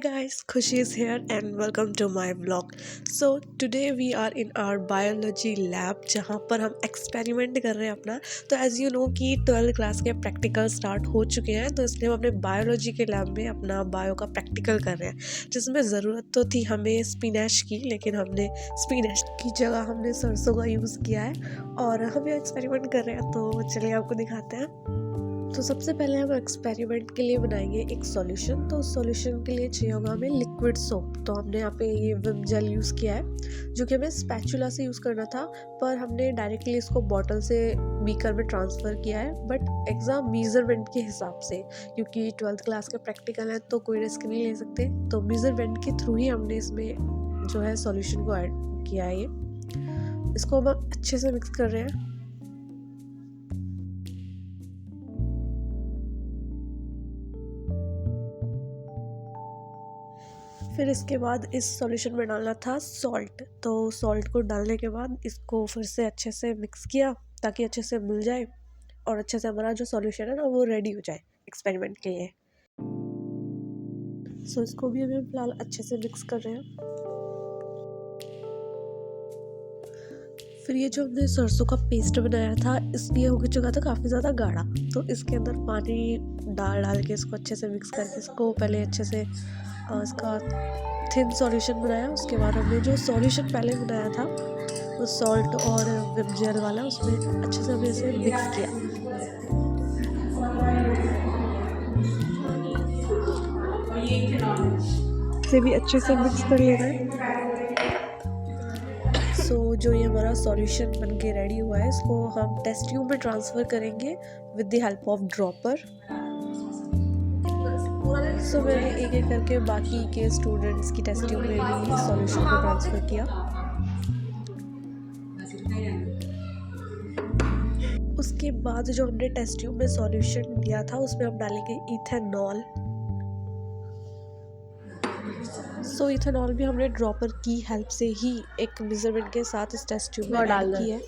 guys, Khushi is here and welcome to my vlog. So today we are in our biology lab जहाँ पर हम experiment कर रहे हैं अपना। तो एज यू नो कि 12th क्लास के प्रैक्टिकल स्टार्ट हो चुके हैं, तो इसलिए हम अपने बायोलॉजी के लैब में अपना बायो का प्रैक्टिकल कर रहे हैं, जिसमें ज़रूरत तो थी हमें स्पिनैच की, लेकिन हमने स्पिनैच की जगह हमने सरसों का यूज़ किया है और हम ये एक्सपेरिमेंट कर रहे हैं। तो चलिए आपको दिखाते हैं। तो सबसे पहले हम एक्सपेरिमेंट के लिए बनाएंगे एक सॉल्यूशन। तो सॉल्यूशन के लिए चाहिए होगा हमें लिक्विड सोप। तो हमने यहाँ पे ये विम जेल यूज़ किया है, जो कि हमें स्पैचुला से यूज़ करना था, पर हमने डायरेक्टली इसको बॉटल से बीकर में ट्रांसफ़र किया है, बट एग्ज़ाम मेज़रमेंट के हिसाब से, क्योंकि 12th क्लास के प्रैक्टिकल है तो कोई रिस्क नहीं ले सकते। तो मेज़रमेंट के थ्रू ही हमने इसमें जो है सॉल्यूशन को ऐड किया है। ये इसको हम अच्छे से मिक्स कर रहे हैं। फिर इसके बाद इस सॉल्यूशन में डालना था सॉल्ट। तो सॉल्ट को डालने के बाद इसको फिर से अच्छे से मिक्स किया ताकि अच्छे से मिल जाए और अच्छे से हमारा जो सॉल्यूशन है ना वो रेडी हो जाए एक्सपेरिमेंट के लिए। सो इसको भी अभी फिलहाल अच्छे से मिक्स कर रहे हैं। फिर ये जो हमने सरसों का पेस्ट बनाया था, इसलिए हो चुका था काफ़ी ज़्यादा गाढ़ा। तो इसके अंदर पानी डाल के इसको अच्छे से मिक्स करके इसको पहले अच्छे से इसका थिन सॉल्यूशन बनाया। उसके बाद हमने जो सॉल्यूशन पहले बनाया था वो सॉल्ट और विम जेल वाला, उसमें अच्छे से हमने इसे मिक्स किया। इसे भी अच्छे से मिक्स कर लेना है। सो जो ये हमारा सॉल्यूशन बन के रेडी हुआ है, इसको हम टेस्ट ट्यूब में ट्रांसफ़र करेंगे with the help of dropper. So मैंने एक एक करके बाकी के स्टूडेंट्स की टेस्ट ट्यूब में भी सॉल्यूशन को ट्रांसफ़र किया। उसके बाद जो हमने टेस्ट ट्यूब में सॉल्यूशन लिया था उसमें हम डालेंगे इथेनॉल। सो इथेनॉल भी हमने ड्रॉपर की हेल्प से ही एक मेजरमेंट के साथ इस टेस्ट ट्यूब में ऐड की है।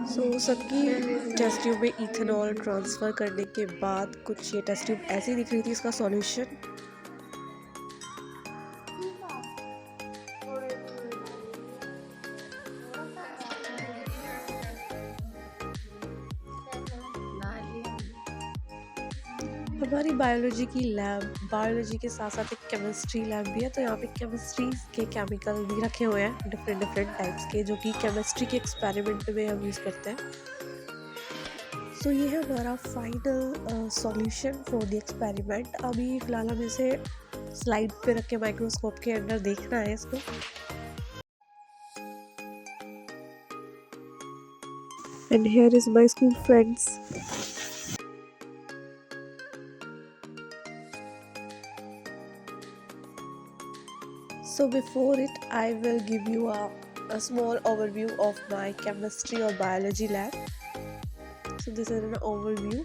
सो सबकी टेस्ट ट्यूब में इथेनॉल ट्रांसफ़र करने के बाद कुछ ये टेस्ट ट्यूब ऐसी दिख रही थी इसका सॉल्यूशन। हमारी बायोलॉजी की लैब, बायोलॉजी के साथ साथ एक केमिस्ट्री लैब भी है। तो यहाँ पे केमिस्ट्री के केमिकल भी रखे हुए हैं डिफरेंट टाइप्स के, जो कि केमिस्ट्री के एक्सपेरिमेंट में हम यूज़ करते हैं। सो ये है हमारा final solution for the experiment. अभी फ़िलहाल हमें इसे स्लाइड पे रख के माइक्रोस्कोप के अंदर देखना है इसको। And here is my school friends. So before it, I will give you a small overview of my chemistry or biology lab. So this is an overview.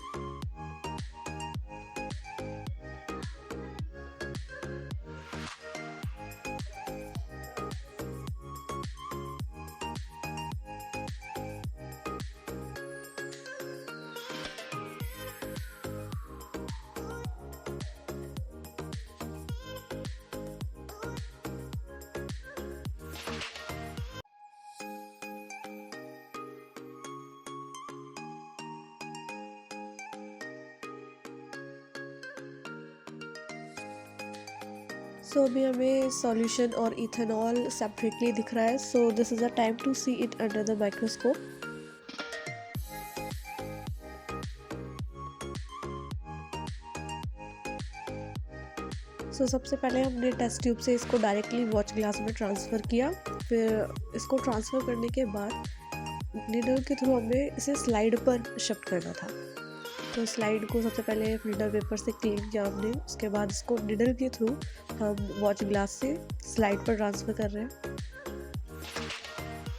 So अभी हमें सॉल्यूशन और इथेनॉल सेपरेटली दिख रहा है। So this is a time to see it under the microscope. So सबसे पहले हमने test tube से इसको डायरेक्टली वॉच ग्लास में ट्रांसफ़र किया। फिर इसको ट्रांसफ़र करने के बाद निडल के थ्रू हमें इसे स्लाइड पर शिफ्ट करना था। तो स्लाइड को सबसे पहले फिल्टर पेपर से क्लीन किया हमने। उसके बाद इसको निडल के थ्रू हम वॉच ग्लास से स्लाइड पर ट्रांसफ़र कर रहे हैं।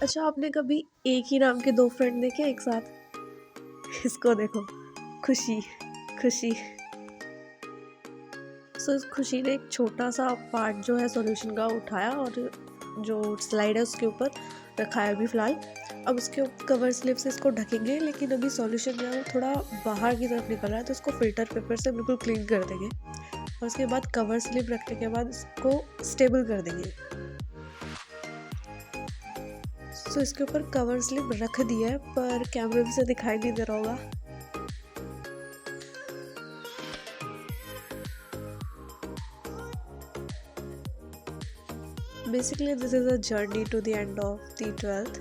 अच्छा, आपने कभी एक ही नाम के दो फ्रेंड देखे एक साथ? इसको देखो, खुशी खुशी। सो इस खुशी ने एक छोटा सा पार्ट जो है सॉल्यूशन का उठाया और जो स्लाइड है उसके ऊपर रखा है अभी फ़िलहाल। अब उसके कवर स्लिप से इसको ढकेंगे, लेकिन अभी सॉल्यूशन जो है वो थोड़ा बाहर की तरफ निकल रहा है, तो इसको फ़िल्टर पेपर से बिल्कुल क्लीन कर देंगे और उसके बाद कवर स्लिप रखने के बाद इसको स्टेबल कर देंगे। सो इसके ऊपर कवर स्लिप रख दिया है, पर कैमरे में से दिखाई नहीं दे रहा होगा। Basically, this is a journey to the end of the 12th.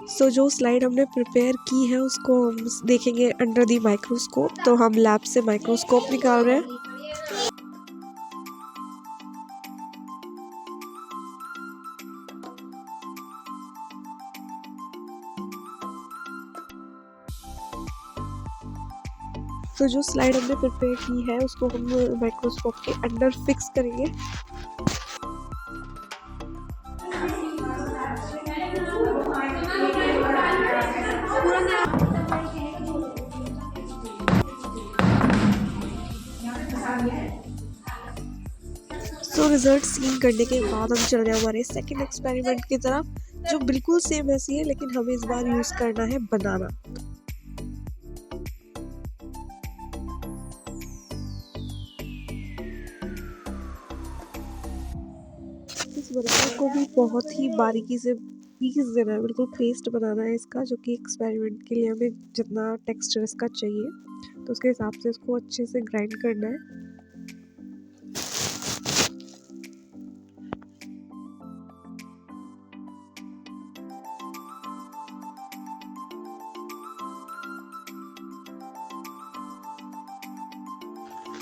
सो जो स्लाइड हमने प्रिपेयर की है उसको हम देखेंगे अंडर दी माइक्रोस्कोप। तो हम लैब से माइक्रोस्कोप निकाल रहे हैं। तो जो स्लाइड हमने प्रिपेयर की है उसको हम माइक्रोस्कोप के अंदर फिक्स करेंगे। सो रिजल्ट सीन करने के बाद हम चल रहे हैं हमारे सेकंड एक्सपेरिमेंट की तरफ, जो बिल्कुल सेम ऐसी है, लेकिन हमें इस बार यूज़ करना है बनाना। इस बनाना को भी बहुत ही बारीकी से पीस देना है, बिल्कुल पेस्ट बनाना है इसका, जो कि एक्सपेरिमेंट के लिए हमें जितना टेक्सचर इसका चाहिए तो उसके हिसाब से इसको अच्छे से ग्राइंड करना है।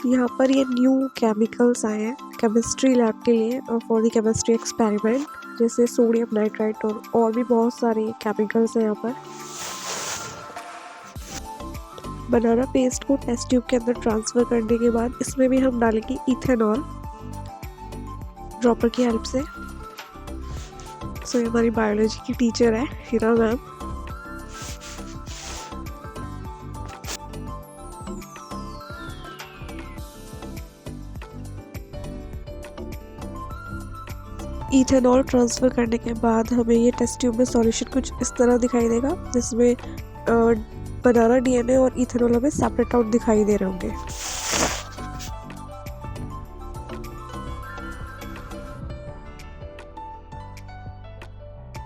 यहाँ पर ये न्यू केमिकल्स आए हैं केमिस्ट्री लैब के लिए और फॉर द केमिस्ट्री एक्सपेरिमेंट, जैसे सोडियम नाइट्राइट और भी बहुत सारे केमिकल्स हैं यहाँ पर। बनाना पेस्ट को टेस्ट ट्यूब के अंदर ट्रांसफ़र करने के बाद इसमें भी हम डालेंगे इथेनॉल ड्रॉपर की हेल्प से। सो ये हमारी बायोलॉजी की टीचर है हिना मैम। इथेनॉल ट्रांसफ़र करने के बाद हमें ये टेस्ट ट्यूब में सॉल्यूशन कुछ इस तरह दिखाई देगा, जिसमें बनाना डीएनए और इथेनॉल हमें सेपरेट आउट दिखाई दे रहे होंगे।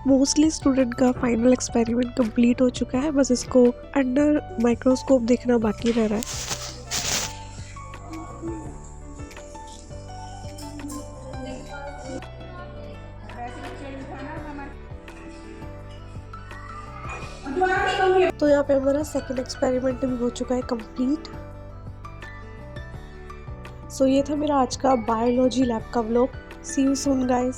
मोस्टली स्टूडेंट का फाइनल एक्सपेरिमेंट कंप्लीट हो चुका है, बस इसको अंडर माइक्रोस्कोप देखना बाकी रह रहा है। तो यहाँ पे हमारा सेकंड एक्सपेरिमेंट भी हो चुका है कंप्लीट। सो ये था मेरा आज का बायोलॉजी लैब का vlog. See you soon guys.